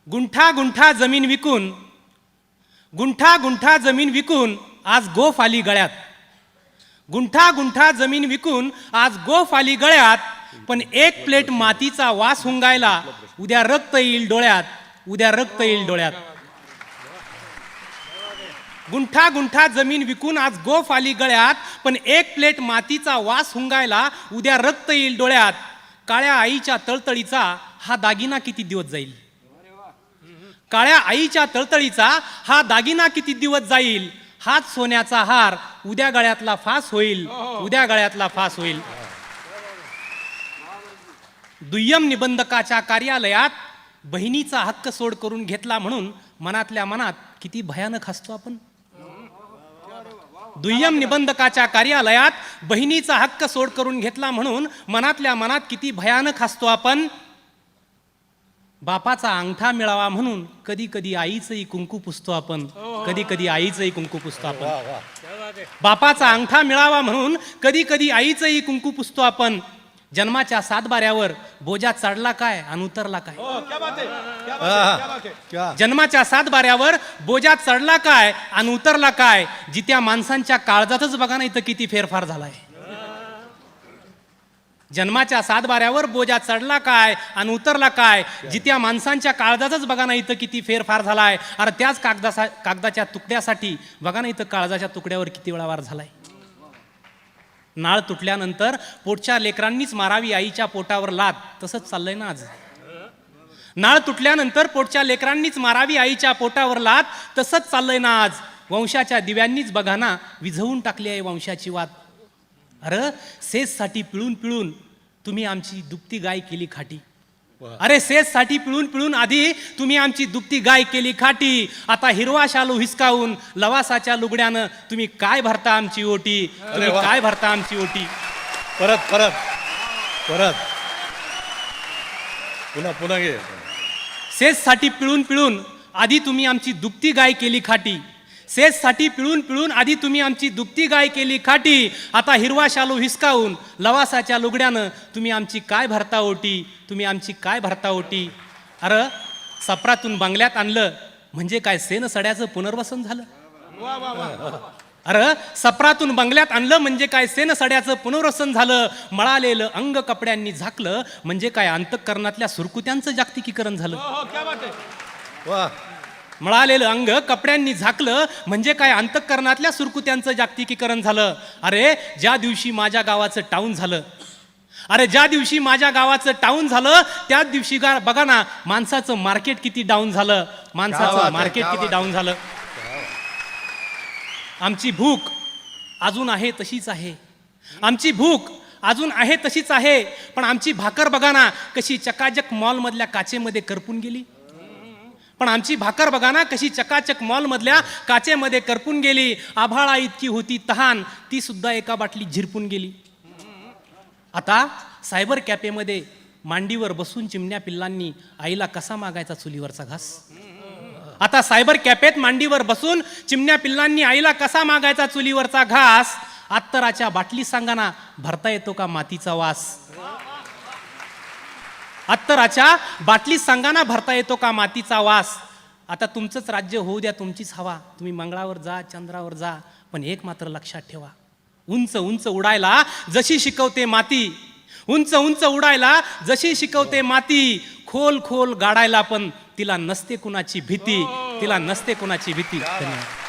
गुंठा गुंठा जमीन विकून गुंठा गुंठा जमीन विकून आज गोफ आली गळ्यात. गुंठा गुंठा जमीन विकून आज गोफ आली गळ्यात. पण एक प्लेट मातीचा वास हुंगायला उद्या रक्त येईल डोळ्यात. उद्या रक्त येईल डोळ्यात. गुंठा गुंठा जमीन विकून आज गोफ आली गळ्यात. पण एक प्लेट मातीचा वास हुंगायला उद्या रक्त येईल डोळ्यात. काळ्या आईच्या तळतळीचा हा दागिना किती दिवस जाईल. काळ्या आईच्या तळतळीचा हा दागिना किती दिवस जाईल. हाच सोन्याचा हार उद्या गळ्यातला फास होईल. उद्या गळ्यातला फास होईल. दुय्यम निबंधकाच्या कार्यालयात बहिणीचा हक्क सोड करून घेतला म्हणून मनातल्या मनात किती भयानक हसतो आपण. दुय्यम निबंधकाच्या कार्यालयात बहिणीचा हक्क सोड करून घेतला म्हणून मनातल्या मनात किती भयानक हसतो आपण. बापाचा अंगठा मिळावा म्हणून कधी कधी आईचंही कुंकू पुसतो आपण. कधी कधी आईचंही कुंकू पुसतो आपण. बापाचा अंगठा मिळावा म्हणून कधी कधी आईचंही कुंकू पुसतो आपण. जन्माच्या सातबाऱ्यावर बोजा चढला काय आणि उतरला काय. जन्माच्या सातबाऱ्यावर बोजा चढला काय आणि उतरला काय. जित्या माणसांच्या काळजातच बघा ना इथं किती फेरफार झालाय. जन्माच्या सातबाऱ्यावर बोजा चढला काय आणि उतरला काय. जित्या माणसांच्या काळजातच बघा ना इथं किती फेरफार झालाय. अरे त्याच कागदाच्या तुकड्यासाठी बघा ना इथं काळजाच्या तुकड्यावर किती वेळा वार झालाय. नाळ तुटल्यानंतर पोटच्या लेकरांनीच मारावी आईच्या पोटावर लात. तसंच चाललंय ना आज. नाळ तुटल्यानंतर पोटच्या लेकरांनीच मारावी आईच्या पोटावर लात. तसंच चाललंय ना आज. वंशाच्या दिव्यांनीच बघा ना विझवून टाकली आहे वंशाची वात. अरे सेजसाठी पिळून पिळून तुम्ही आमची दुभती गाय केली खाटी. अरे सेजसाठी पिळून पिळून आधी तुम्ही आमची दुभती गाय केली खाटी. आता हिरवा शालू हिसकावून लवासाच्या लुगड्यानं तुम्ही काय भरता आमची ओटी. तुम्ही काय भरता आमची ओटी. परत परत परत पुन्हा पुन्हा घे. सेजसाठी पिळून पिळून आधी तुम्ही आमची दुभती गाय केली खाटी. सेजसाठी पिळून पिळून आधी तुम्ही आमची दुभती गाय केली खाटी. आता हिरवा शालू हिसकावून लवासाच्या लुगड्यानं तुम्ही आमची काय भरता ओटी. तुम्ही आमची काय भरता ओटी. अरे सप्रातून बंगल्यात आणलं म्हणजे काय सेन सड्याचं पुनर्वसन झालं. अरे सप्रातून बंगल्यात आणलं म्हणजे काय सेन सड्याचं पुनर्वसन झालं. मळालेलं अंग कपड्यांनी झाकलं म्हणजे काय अंतःकरणातल्या सुरकुत्यांचं जागतिकीकरण झालं. मळालेलं अंग कपड्यांनी झाकलं म्हणजे काय अंतःकरणातल्या सुरकुत्यांचं जागतिकीकरण झालं. अरे ज्या दिवशी माझ्या गावाचं टाऊन झालं. अरे ज्या दिवशी माझ्या गावाचं टाऊन झालं त्याच दिवशी बघा ना माणसाचं मार्केट किती डाऊन झालं. माणसाचं मार्केट किती डाऊन झालं. आमची भूक अजून आहे तशीच आहे. आमची भूक अजून आहे तशीच आहे. पण आमची भाकर बघा ना कशी चकाचक मॉलमधल्या काचेमध्ये करपून गेली. पण आमची भाकर बघा ना कशी चकाचक मॉलमधल्या काचेमध्ये करपून गेली. आभाळा इतकी होती तहान ती सुद्धा एका बाटलीत झिरपून गेली. आता सायबर कॅफेमध्ये मांडीवर बसून चिमण्या पिल्लांनी आईला कसा मागायचा चुलीवरचा घास. आता सायबर कॅफेत मांडीवर बसून चिमण्या पिल्लांनी आईला कसा मागायचा चुलीवरचा घास. अत्तराच्या बाटली सांगाना भरता येतो का मातीचा वास. अत्तराच्या बाटलीत सांगाना भरता येतो का मातीचा वास. आता तुमचंच राज्य होऊ द्या तुमचीच हवा. तुम्ही मंगळावर जा चंद्रावर जा. पण एक मात्र लक्षात ठेवा उंच उंच उडायला जशी शिकवते माती. उंच उंच उडायला जशी शिकवते माती. खोल खोल गाडायला पण तिला नसते कुणाची भीती. तिला नसते कुणाची भीती. धन्यवाद.